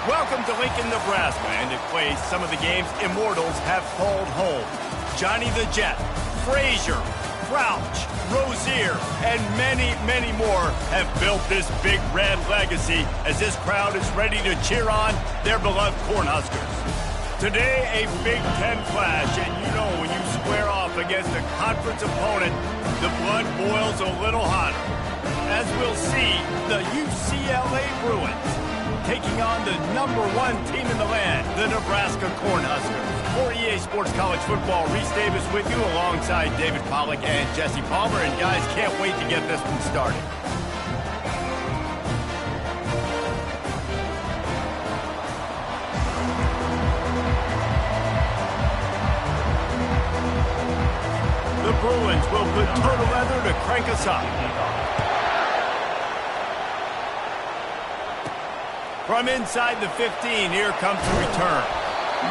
Welcome to Lincoln, Nebraska, and it plays some of the games immortals have called home. Johnny the Jet, Frazier, Crouch, Rozier, and many, many more have built this Big Red legacy as this crowd is ready to cheer on their beloved Cornhuskers. Today, a Big Ten clash, and you know when you square off against a conference opponent, the blood boils a little hotter. As we'll see, the UCLA Bruins taking on the #1 team in the land, the Nebraska Cornhuskers. For EA Sports College Football, Reese Davis with you alongside David Pollack and Jesse Palmer. And guys, can't wait to get this one started. The Bruins will put total leather to crank us up. From inside the 15, here comes the return.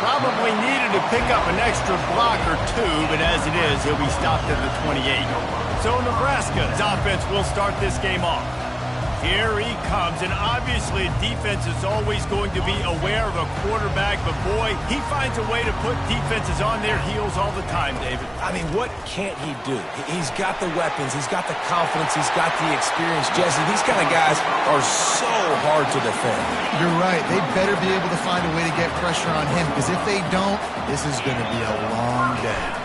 Probably needed to pick up an extra block or two, but as it is, he'll be stopped at the 28. So Nebraska's offense will start this game off. Here he comes, and obviously defense is always going to be aware of a quarterback, but boy, he finds a way to put defenses on their heels all the time, David. I mean, what can't he do? He's got the weapons, he's got the confidence, he's got the experience. Jesse, these kind of guys are so hard to defend. You're right. They better be able to find a way to get pressure on him, because if they don't, this is going to be a long day.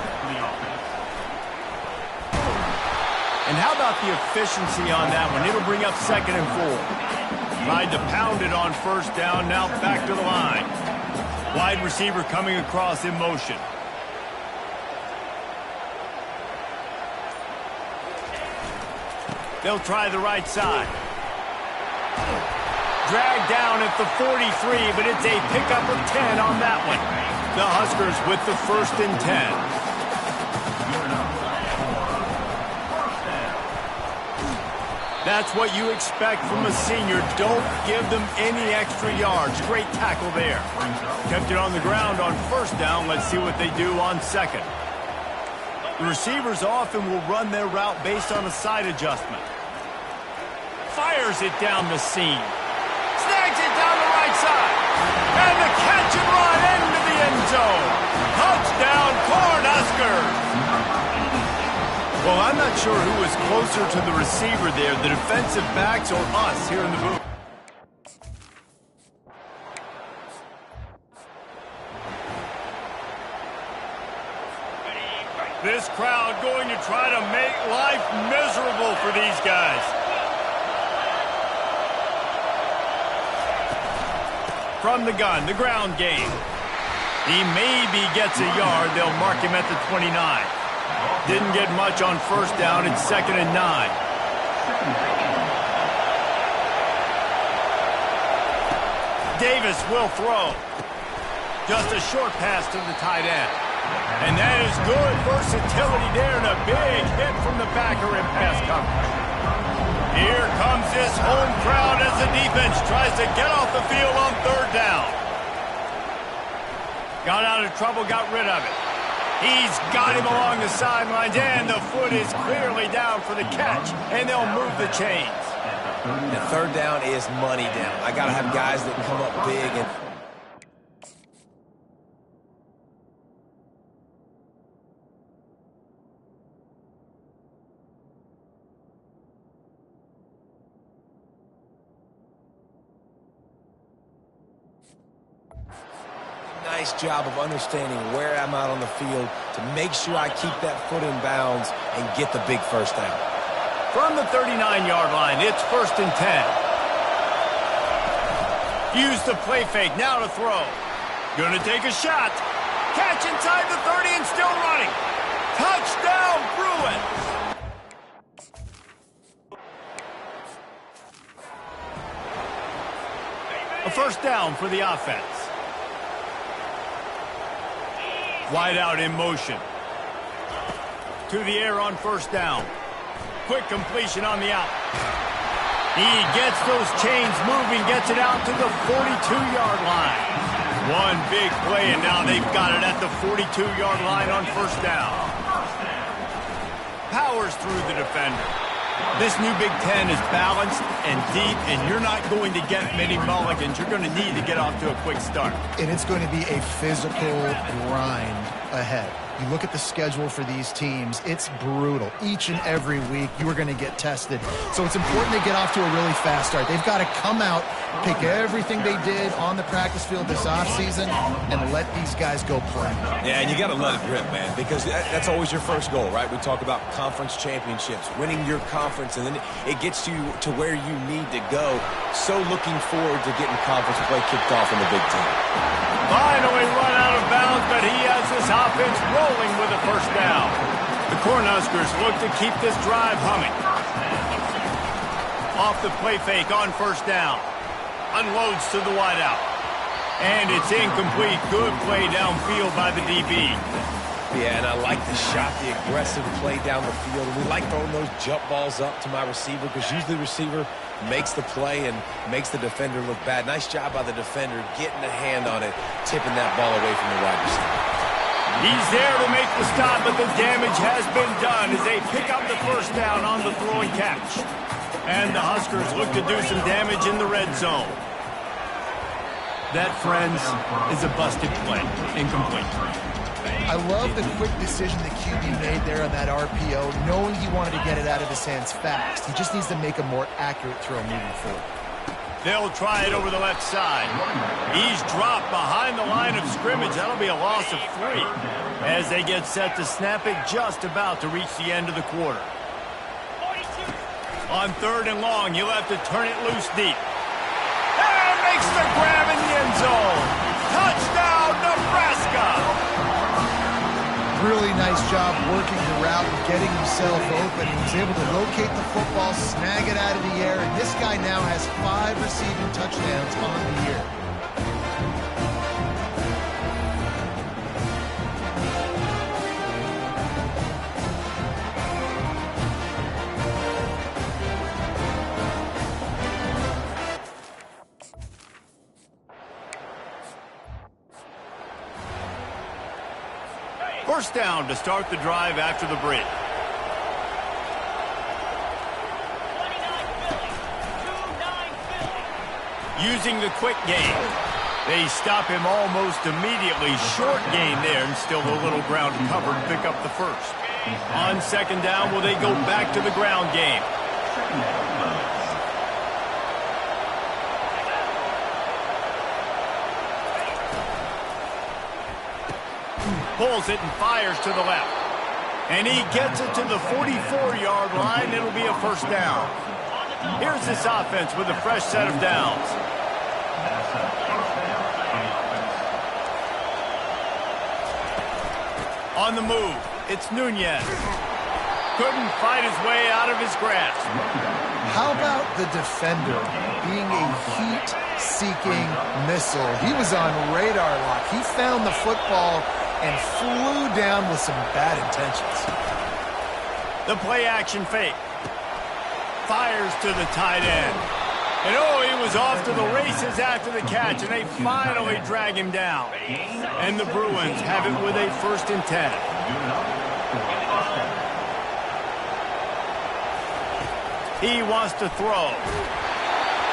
And how about the efficiency on that one? It'll bring up 2nd and 4. Tried to pound it on 1st down, now back to the line. Wide receiver coming across in motion. They'll try the right side. Dragged down at the 43, but it's a pickup of 10 on that one. The Huskers with the 1st and 10. That's what you expect from a senior. Don't give them any extra yards. Great tackle there. Kept it on the ground on 1st down. Let's see what they do on 2nd. The receivers often will run their route based on a side adjustment. Fires it down the seam. Snags it down the right side. And the catch and run into the end zone. Touchdown, Cornhuskers. Well, I'm not sure who was closer to the receiver there, the defensive backs or us here in the booth. This crowd going to try to make life miserable for these guys. From the gun, the ground game. He maybe gets a yard. They'll mark him at the 29. Didn't get much on 1st down. It's 2nd and 9. Davis will throw. Just a short pass to the tight end. And that is good versatility there and a big hit from the backer in pass coverage. Here comes this home crowd as the defense tries to get off the field on 3rd down. Got out of trouble, got rid of it. He's got him along the sidelines, and the foot is clearly down for the catch, and they'll move the chains. The 3rd down is money down. I got to have guys that come up big and... Nice job of understanding where I'm out on the field to make sure I keep that foot in bounds and get the big 1st down. From the 39-yard line, it's 1st and 10. Use the play fake, now to throw. Gonna take a shot. Catch inside the 30 and still running. Touchdown, Bruins! A 1st down for the offense. Wide out in motion. To the air on 1st down. Quick completion on the out. He gets those chains moving, gets it out to the 42-yard line. One big play, and now they've got it at the 42-yard line on 1st down. Powers through the defender. This new Big Ten is balanced and deep, and you're not going to get many mulligans. You're going to need to get off to a quick start. And it's going to be a physical grind ahead. You look at the schedule for these teams, it's brutal. Each and every week, you are going to get tested. So it's important they get off to a really fast start. They've got to come out, pick everything they did on the practice field this offseason, and let these guys go play. Yeah, and you got to let it rip, man, because that's always your first goal, right? We talk about conference championships, winning your conference, and then it gets you to where you need to go. So looking forward to getting conference play kicked off in the Big Ten. Finally run out of bounds, but he has this offense rolling with a first down. The Cornhuskers look to keep this drive humming. Off the play fake on first down. Unloads to the wideout. And it's incomplete. Good play downfield by the DB. Yeah, and I like the shot, the aggressive play down the field. We like throwing those jump balls up to my receiver because usually the receiver makes the play and makes the defender look bad. Nice job by the defender getting a hand on it, tipping that ball away from the wide receiver. He's there to make the stop, but the damage has been done as they pick up the first down on the throw and catch. And the Huskers look to do some damage in the red zone. That, friends, is a busted play. Incomplete. I love the quick decision the QB made there on that RPO, knowing he wanted to get it out of his hands fast. He just needs to make a more accurate throw moving forward. They'll try it over the left side. He's dropped behind the line of scrimmage. That'll be a loss of 3 as they get set to snap it just about to reach the end of the quarter. On 3rd and long, he'll have to turn it loose deep. And makes the grab in the end zone. Touchdown, Nebraska! Really nice job working the route and getting himself open. He was able to locate the football, snag it out of the air, and this guy now has 5 receiving touchdowns on the year. First down to start the drive after the break. Using the quick game. They stop him almost immediately. Short gain there, and still a little ground covered to pick up the first. On 2nd down, will they go back to the ground game? Pulls it and fires to the left. And he gets it to the 44-yard line. It'll be a first down. Here's this offense with a fresh set of downs. On the move, it's Nunez. Couldn't fight his way out of his grasp. How about the defender being a heat-seeking missile? He was on radar lock. He found the football and flew down with some bad intentions. The play-action fake. Fires to the tight end. And oh, he was off to the races after the catch, and they finally drag him down. And the Bruins have it with a 1st and 10. He wants to throw.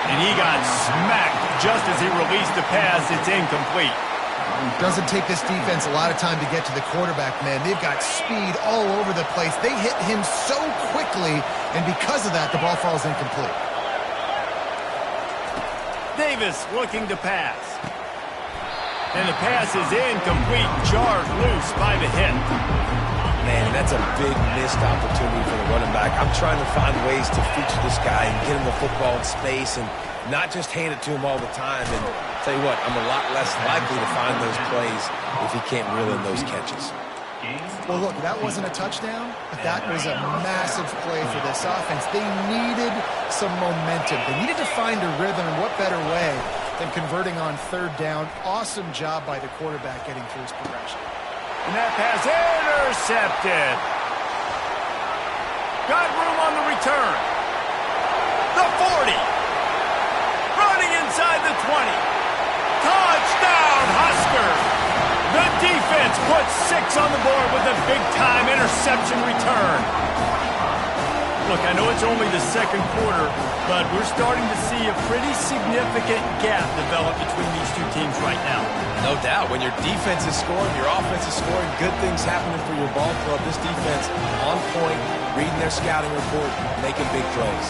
And he got smacked just as he released the pass. It's incomplete. Doesn't take this defense a lot of time to get to the quarterback, man. They've got speed all over the place. They hit him so quickly, and because of that, the ball falls incomplete. Davis looking to pass. And the pass is incomplete, jarred loose by the hit. Man, that's a big missed opportunity for the running back. I'm trying to find ways to feature this guy and get him the football in space and not just hand it to him all the time. And tell you what, I'm a lot less likely to find those plays if he can't reel in those catches. Well, look, that wasn't a touchdown, but that was a massive play for this offense. They needed some momentum. They needed to find a rhythm, and what better way than converting on 3rd down. Awesome job by the quarterback getting through his progression. And that pass intercepted. Got room on the return. The 40. Running inside the 20. Touchdown, Huskers. The defense puts 6 on the board with a big-time interception return. Look, I know it's only the second quarter, but we're starting to see a pretty significant gap develop between these two teams right now. No doubt. When your defense is scoring, your offense is scoring, good things happening for your ball club. This defense on point, reading their scouting report, making big plays.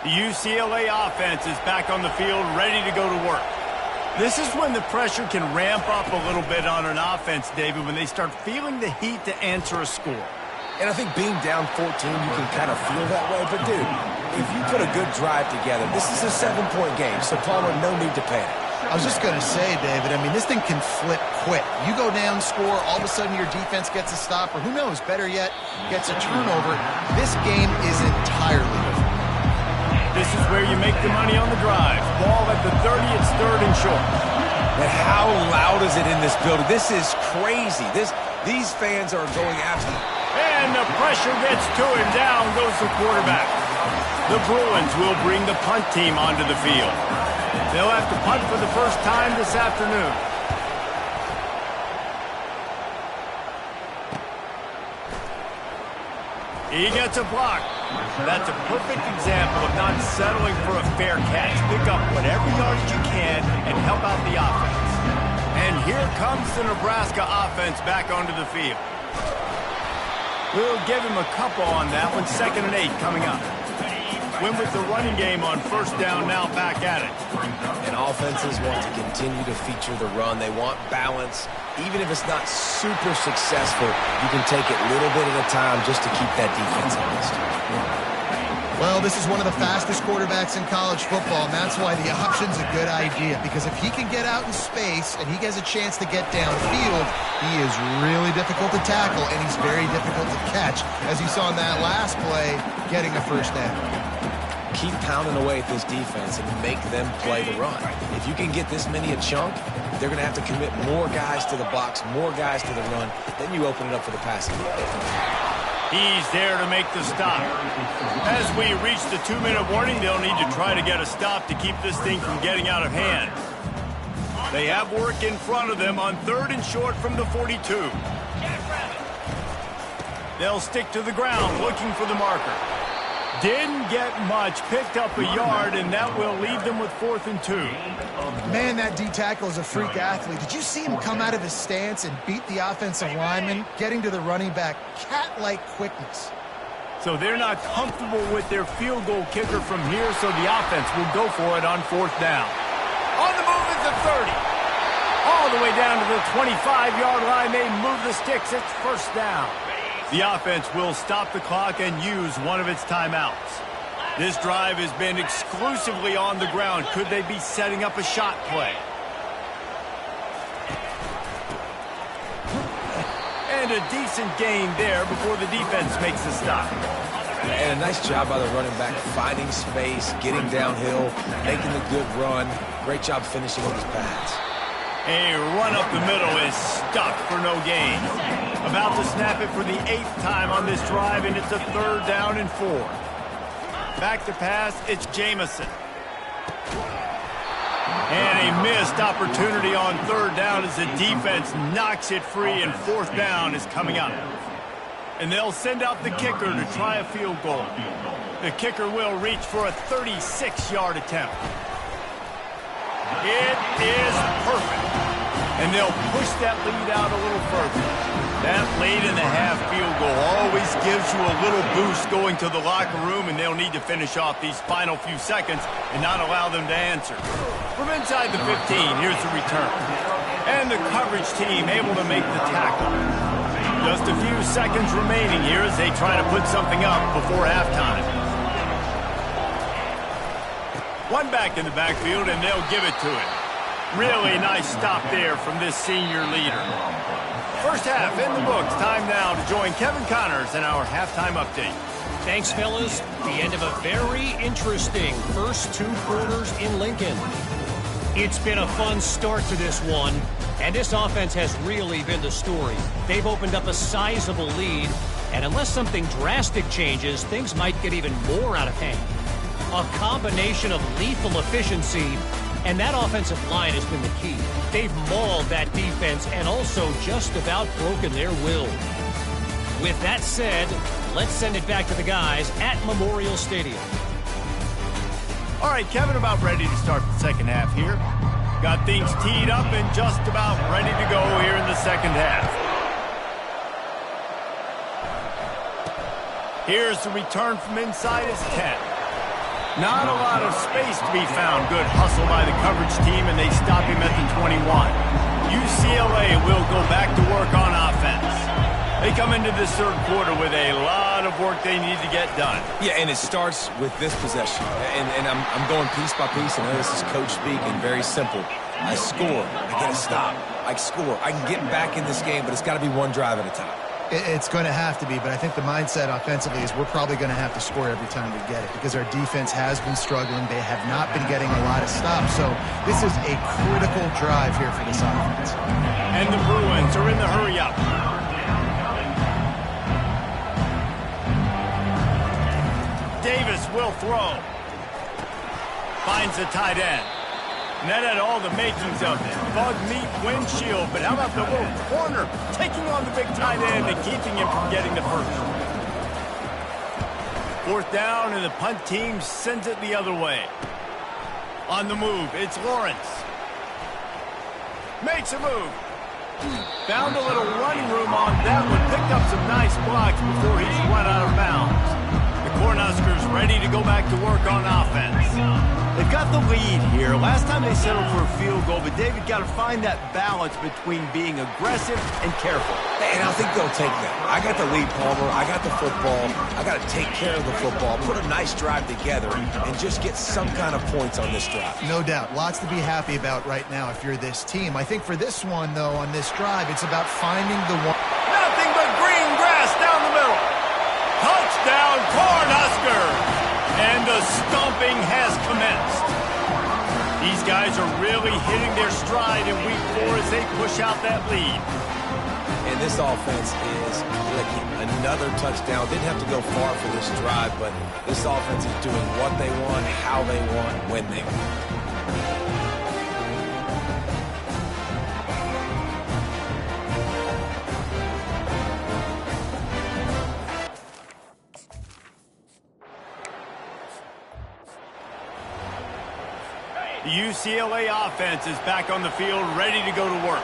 The UCLA offense is back on the field, ready to go to work. This is when the pressure can ramp up a little bit on an offense, David, when they start feeling the heat to answer a score. And I think being down 14, you can kind of feel that way. But, dude, if you put a good drive together, this is a 7-point game, so Palmer, no need to panic. I was just going to say, David, I mean, this thing can flip quick. You go down, score, all of a sudden your defense gets a stop, or who knows, better yet, gets a turnover. This game is entirely different. This is where you make the money on the drive. Ball at the 30, it's 3rd and short. And how loud is it in this building? This is crazy. These fans are going after him. And the pressure gets to him. Down goes the quarterback. The Bruins will bring the punt team onto the field. They'll have to punt for the first time this afternoon. He gets a block. That's a perfect example of not settling for a fair catch. Pick up whatever yardage you can and help out the offense. And here comes the Nebraska offense back onto the field. We'll give him a couple on that one. 2nd and 8 coming up. Win with the running game on 1st down, now back at it. And offenses want to continue to feature the run. They want balance. Even if it's not super successful, you can take it little bit at a time just to keep that defense honest. Well, this is one of the fastest quarterbacks in college football, and that's why the option's a good idea. Because if he can get out in space and he has a chance to get downfield, he is really difficult to tackle, and he's very difficult to catch. As you saw in that last play, getting a 1st down. Keep pounding away at this defense and make them play the run. If you can get this many a chunk, they're going to have to commit more guys to the box, more guys to the run. Then you open it up for the passing game. He's there to make the stop. As we reach the 2-minute warning, they'll need to try to get a stop to keep this thing from getting out of hand. They have work in front of them on 3rd and short from the 42. They'll stick to the ground looking for the marker. Didn't get much, picked up a yard, and that will leave them with 4th and 2. Man, that D-tackle is a freak athlete. Did you see him come out of his stance and beat the offensive lineman, getting to the running back? Cat-like quickness. So they're not comfortable with their field goal kicker from here, so the offense will go for it on 4th down. On the move is the 30. All the way down to the 25-yard line, they move the sticks. It's 1st down. The offense will stop the clock and use one of its timeouts. This drive has been exclusively on the ground. Could they be setting up a shot play? And a decent gain there before the defense makes the stop. And a nice job by the running back, finding space, getting downhill, making a good run. Great job finishing with his pads. A run up the middle is stuck for no gain. About to snap it for the 8th time on this drive, and it's a 3rd down and 4. Back to pass, it's Jamison. And a missed opportunity on 3rd down as the defense knocks it free, and 4th down is coming up. And they'll send out the kicker to try a field goal. The kicker will reach for a 36-yard attempt. It is perfect. And they'll push that lead out a little further. That late-in-the-half field goal always gives you a little boost going to the locker room, and they'll need to finish off these final few seconds and not allow them to answer. From inside the 15, here's the return. And the coverage team able to make the tackle. Just a few seconds remaining here as they try to put something up before halftime. One back in the backfield, and they'll give it to him. Really nice stop there from this senior leader. First half in the books. Time now to join Kevin Connors in our halftime update. Thanks, fellas. The end of a very interesting first 2 quarters in Lincoln. It's been a fun start to this one, and this offense has really been the story. They've opened up a sizable lead, and unless something drastic changes, things might get even more out of hand. A combination of lethal efficiency, and that offensive line has been the key. They've mauled that defense and also just about broken their will. With that said, let's send it back to the guys at Memorial Stadium. All right, Kevin, about ready to start the second half here. Got things teed up and just about ready to go here in the second half. Here's the return from inside his 10. Not a lot of space to be found. Good hustle by the coverage team, and they stop him at the 21. UCLA will go back to work on offense. They come into this third quarter with a lot of work they need to get done. Yeah, and it starts with this possession. And I'm going piece by piece. I know this is coach speaking, very simple. I score. I get a stop. I score. I can get back in this game, but it's got to be one drive at a time. It's going to have to be, but I think the mindset offensively is we're probably going to have to score every time we get it because our defense has been struggling. They have not been getting a lot of stops. So this is a critical drive here for this offense. And the Bruins are in the hurry-up. Davis will throw. Finds the tight end. And that had all the makings of it. Bug meat windshield, but how about the little corner taking on the big tight end and keeping him from getting the first? Fourth down, and the punt team sends it the other way. On the move, it's Lawrence. Makes a move. Found a little running room on that one. Picked up some nice blocks before he's run out of bounds. The Cornhuskers ready to go back to work on offense. They've got the lead here. Last time they settled for a field goal, but David got to find that balance between being aggressive and careful. And I think they'll take that. I got the lead, Palmer. I got the football. I got to take care of the football, put a nice drive together, and just get some kind of points on this drive. No doubt. Lots to be happy about right now if you're this team. I think for this one, though, on this drive, it's about finding the one. Nothing but green grass down the middle. Touchdown, Cornhuskers! And the stomping has commenced. These guys are really hitting their stride in week 4 as they push out that lead. And this offense is clicking. Another touchdown. Didn't have to go far for this drive, but this offense is doing what they want, how they want, when they want. The UCLA offense is back on the field, ready to go to work.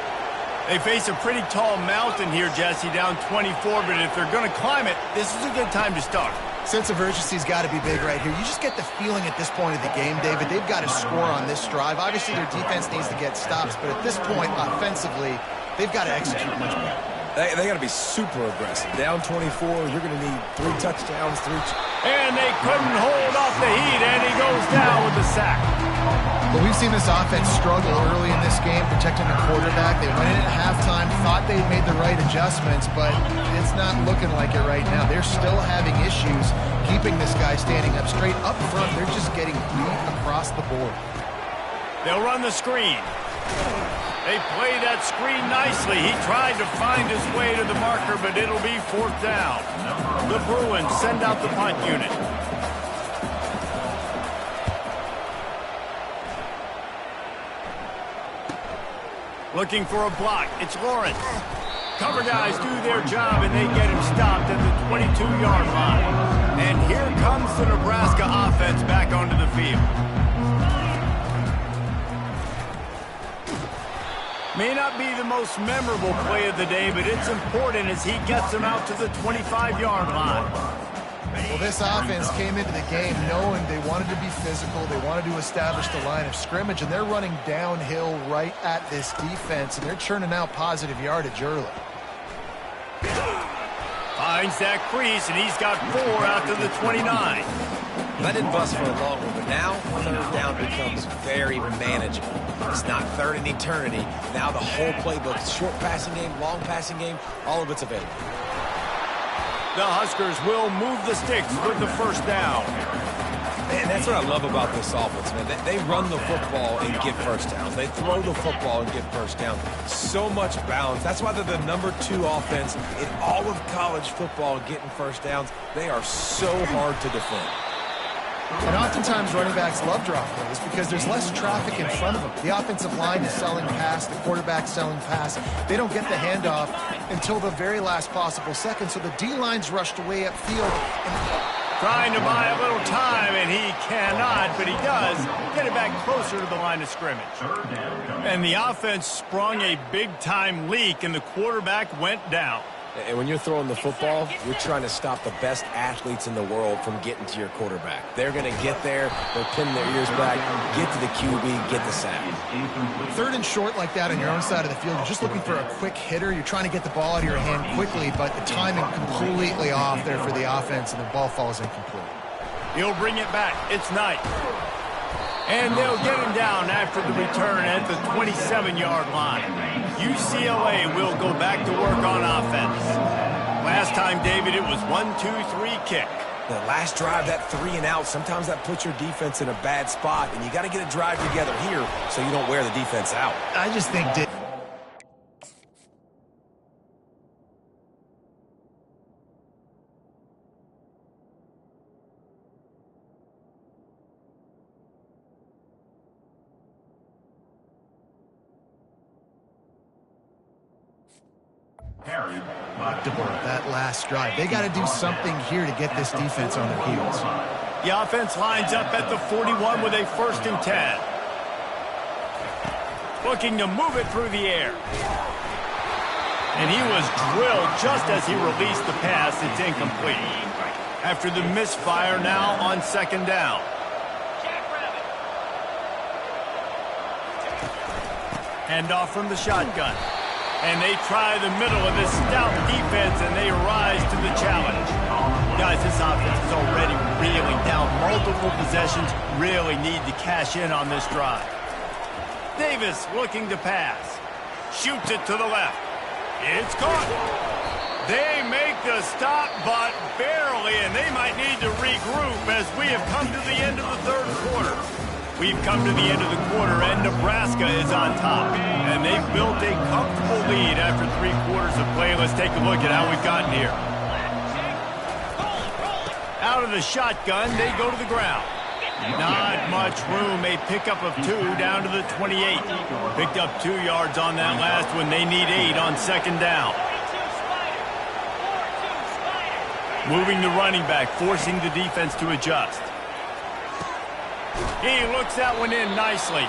They face a pretty tall mountain here, Jesse, down 24, but if they're going to climb it, this is a good time to start. Sense of urgency's got to be big right here. You just get the feeling at this point of the game, David, they've got to score on this drive. Obviously, their defense needs to get stops, but at this point, offensively, they've got to execute much better. They got to be super aggressive. Down 24, you're going to need 3 touchdowns, And they couldn't hold off the heat, and he goes down with the sack. But we've seen this offense struggle early in this game, protecting the quarterback. They went in at halftime, thought they'd made the right adjustments, but it's not looking like it right now. They're still having issues keeping this guy standing up straight. Up front, they're just getting beat across the board. They'll run the screen. They play that screen nicely. He tried to find his way to the marker, but it'll be 4th down. The Bruins send out the punt unit. Looking for a block. It's Lawrence. Cover guys do their job, and they get him stopped at the 22-yard line. And here comes the Nebraska offense back onto the field. May not be the most memorable play of the day, but it's important as he gets them out to the 25-yard line. Well, this offense came into the game knowing they wanted to be physical, they wanted to establish the line of scrimmage, and they're running downhill right at this defense, and they're churning out positive yardage early. Finds that crease, and he's got 4 out to the 29. That didn't bust for a long one, but now 3rd down becomes very manageable. It's not third and eternity. Now the whole playbook, short passing game, long passing game, all of it's available. The Huskers will move the sticks with the first down. Man, that's what I love about this offense, man. They run the football and get first downs. They throw the football and get first down. So much balance. That's why they're the #2 offense in all of college football getting first downs. They are so hard to defend. And oftentimes running backs love drop plays because there's less traffic in front of them. The offensive line is selling pass, the quarterback's selling pass. They don't get the handoff until the very last possible second, so the D-line's rushed away upfield. Trying to buy a little time, and he cannot, but he does get it back closer to the line of scrimmage. And the offense sprung a big-time leak, and the quarterback went down. And when you're throwing the football, you're trying to stop the best athletes in the world from getting to your quarterback. They're going to get there, they'll pin their ears back, get to the QB, get the sack. Third and short like that on your own side of the field, you're just looking for a quick hitter. You're trying to get the ball out of your hand quickly, but the timing completely off there for the offense, and the ball falls incomplete. He'll bring it back. It's Knight. And they'll get him down after the return at the 27-yard line. UCLA will go back to work on offense. Last time, David, it was 1-2-3 kick. The last drive, that 3 and out, sometimes that puts your defense in a bad spot, and you got to get a drive together here so you don't wear the defense out. I just think that last drive. They got to do something here to get this defense on their heels. The offense lines up at the 41 with a 1st and 10. Looking to move it through the air. And he was drilled just as he released the pass. It's incomplete. After the misfire, now on 2nd down. Handoff from the shotgun. And they try the middle of this stout defense, and they rise to the challenge. Guys, this offense is already reeling down multiple possessions. Really need to cash in on this drive. Davis looking to pass. Shoots it to the left. It's caught. They make the stop, but barely, and they might need to regroup as we have come to the end of the 3rd quarter. We've come to the end of the quarter, and Nebraska is on top. And they've built a comfortable lead after 3 quarters of play. Let's take a look at how we've gotten here. Out of the shotgun, they go to the ground. Not much room. A pickup of 2 down to the 28. Picked up 2 yards on that last one. They need 8 on 2nd down. Moving the running back, forcing the defense to adjust. He looks that one in nicely.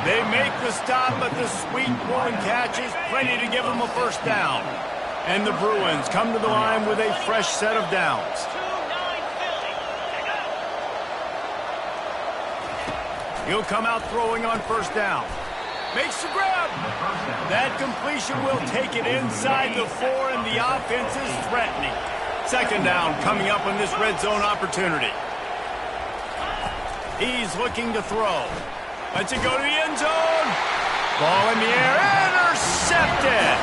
They make the stop, but the sweet pulling catch is plenty to give them a 1st down. And the Bruins come to the line with a fresh set of downs. He'll come out throwing on 1st down. Makes the grab. That completion will take it inside the 4, and the offense is threatening. 2nd down coming up on this red zone opportunity. He's looking to throw. Lets it go to the end zone. Ball in the air. Intercepted.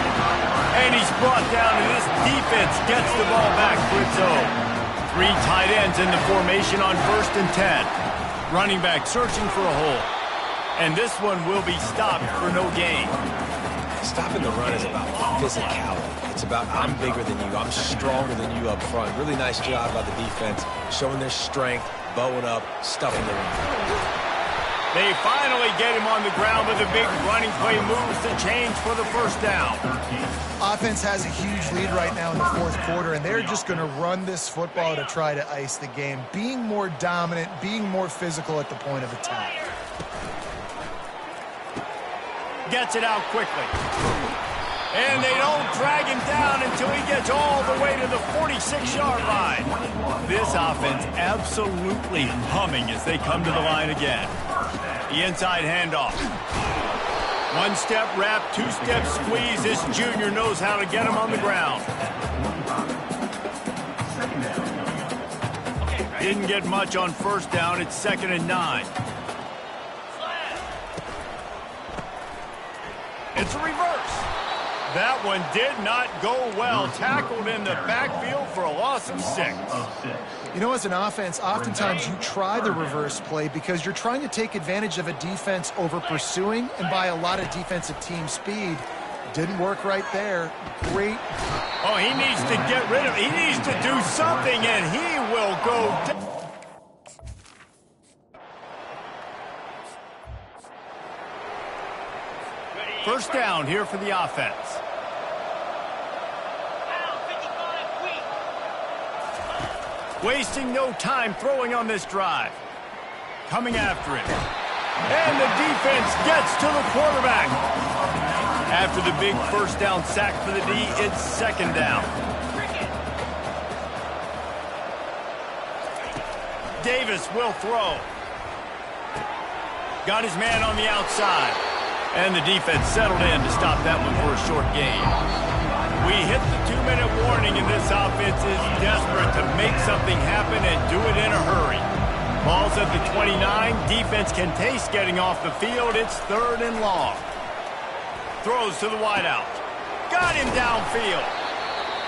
And he's brought down, and this defense gets the ball back for its own. 3 tight ends in the formation on 1st and 10. Running back searching for a hole. And this one will be stopped for no gain. Stopping the run is about physicality. It's about I'm bigger than you. I'm stronger than you up front. Really nice job by the defense, showing their strength, bowing up, stuffing the run. They finally get him on the ground, but the big running play moves the change for the 1st down. Offense has a huge lead right now in the 4th quarter, and they're just going to run this football to try to ice the game. Being more dominant, being more physical at the point of attack. Gets it out quickly. And they don't drag him down until he gets all the way to the 46-yard line. This offense absolutely humming as they come to the line again. The inside handoff. 1-step wrap, 2-step squeeze. This junior knows how to get him on the ground. Didn't get much on 1st down. It's 2nd and 9. It's a reverse. That one did not go well. Tackled in the backfield for a loss of 6. You know, as an offense, oftentimes you try the reverse play because you're trying to take advantage of a defense over pursuing and by a lot of defensive team speed. Didn't work right there. Great. Oh, he needs to get rid of it. He needs to do something, and he will go down. First down here for the offense. Wasting no time throwing on this drive. Coming after it. And the defense gets to the quarterback. After the big first down sack for the D, it's second down. Davis will throw. Got his man on the outside. And the defense settled in to stop that one for a short gain. We hit the 2-minute warning, and this offense is desperate to make something happen and do it in a hurry. Ball's at the 29. Defense can taste getting off the field. It's 3rd and long. Throws to the wideout. Got him downfield.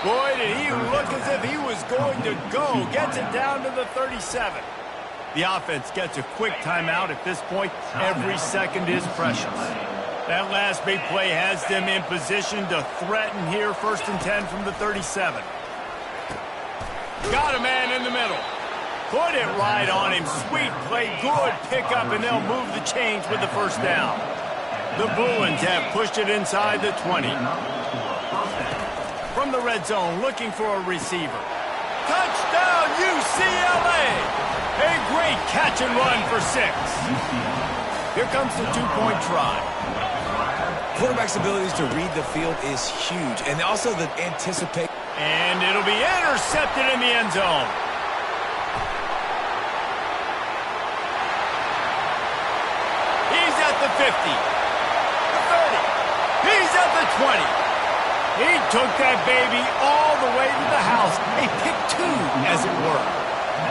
Boy, did he look as if he was going to go. Gets it down to the 37. The offense gets a quick timeout at this point. Every second is precious. That last big play has them in position to threaten here. 1st and 10 from the 37. Got a man in the middle. Put it right on him. Sweet play. Good pickup, and they'll move the chains with the first down. The Bruins have pushed it inside the 20. From the red zone, looking for a receiver. Touchdown, UCLA! A great catch and run for 6. Here comes the 2-point try. Quarterback's abilities to read the field is huge, and also the anticipate. And it'll be intercepted in the end zone. He's at the 50, the 30. He's at the 20. He took that baby all the way to the house. A pick 2, as it were.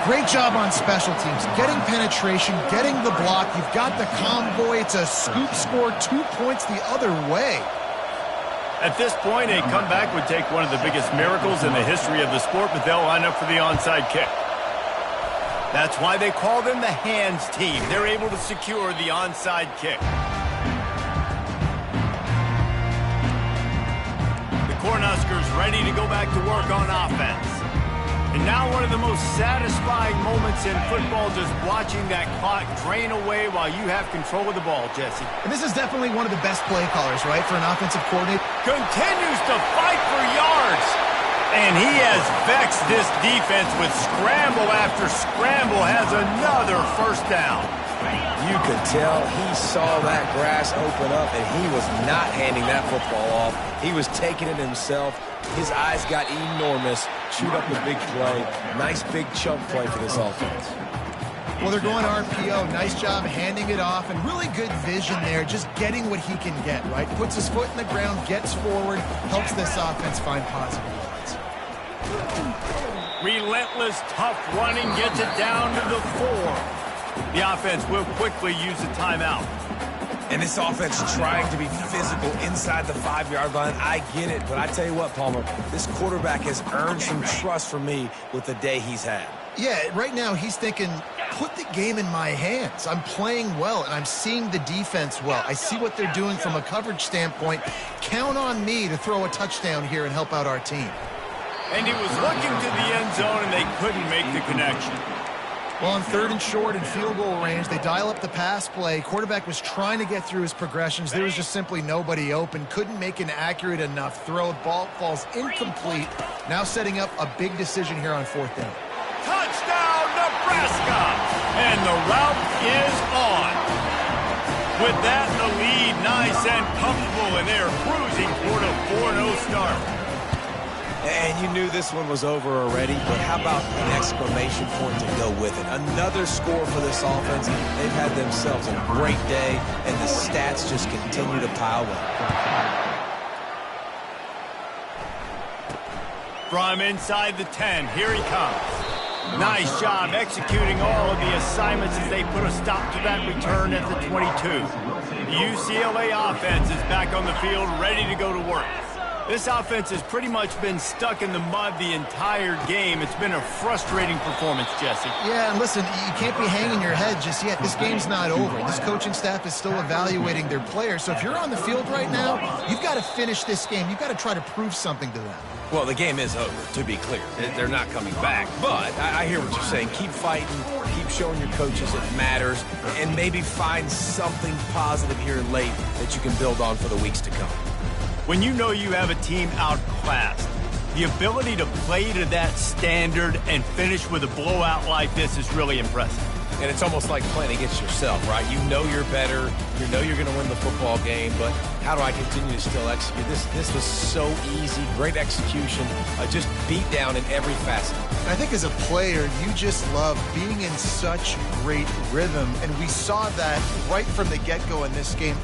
Great job on special teams. Getting penetration, getting the block. You've got the convoy. It's a scoop score, 2 points the other way. At this point, a comeback would take one of the biggest miracles in the history of the sport, but they'll line up for the onside kick. That's why they call them the hands team. They're able to secure the onside kick. The Cornhuskers ready to go back to work on offense. And now one of the most satisfying moments in football, just watching that clock drain away while you have control of the ball, Jesse. And this is definitely one of the best play callers, right, for an offensive coordinator. Continues to fight for yards. And he has vexed this defense with scramble after scramble, has another first down. You could tell he saw that grass open up, and he was not handing that football off. He was taking it himself. His eyes got enormous. Chewed up a big play. Nice big chunk play for this offense. Well, they're going RPO. Nice job handing it off, and really good vision there, just getting what he can get, right? Puts his foot in the ground, gets forward, helps this offense find positive yards. Relentless, tough running, gets it down to the 4. The offense will quickly use a timeout. And this offense trying to be physical inside the 5-yard line. I get it, but I tell you what, Palmer, this quarterback has earned some trust from me with the day he's had. Yeah, right now he's thinking, put the game in my hands. I'm playing well, and I'm seeing the defense well. I see what they're doing from a coverage standpoint. Count on me to throw a touchdown here and help out our team. And he was looking to the end zone, and they couldn't make the connection. Well, on 3rd and short and field goal range, they dial up the pass play. Quarterback was trying to get through his progressions. There was just simply nobody open. Couldn't make an accurate enough throw. Ball falls incomplete. Now setting up a big decision here on 4th down. Touchdown, Nebraska! And the route is on. With that, the lead nice and comfortable, and they're cruising toward a 4-0 start. And you knew this one was over already, but how about an exclamation point to go with it? Another score for this offense. They've had themselves a great day, and the stats just continue to pile up. From inside the 10, here he comes. Nice job executing all of the assignments as they put a stop to that return at the 22. The UCLA offense is back on the field, ready to go to work. This offense has pretty much been stuck in the mud the entire game. It's been a frustrating performance, Jesse. Yeah, and listen, you can't be hanging your head just yet. This game's not over. This coaching staff is still evaluating their players. So if you're on the field right now, you've got to finish this game. You've got to try to prove something to them. Well, the game is over, to be clear. They're not coming back. But I hear what you're saying. Keep fighting. Keep showing your coaches it matters. And maybe find something positive here late that you can build on for the weeks to come. When you know you have a team outclassed, the ability to play to that standard and finish with a blowout like this is really impressive. And it's almost like playing against yourself, right? You know you're better. You know you're going to win the football game, but how do I continue to still execute? This was so easy. Great execution. Just beat down in every facet. I think as a player, you just love being in such great rhythm, and we saw that right from the get-go in this game.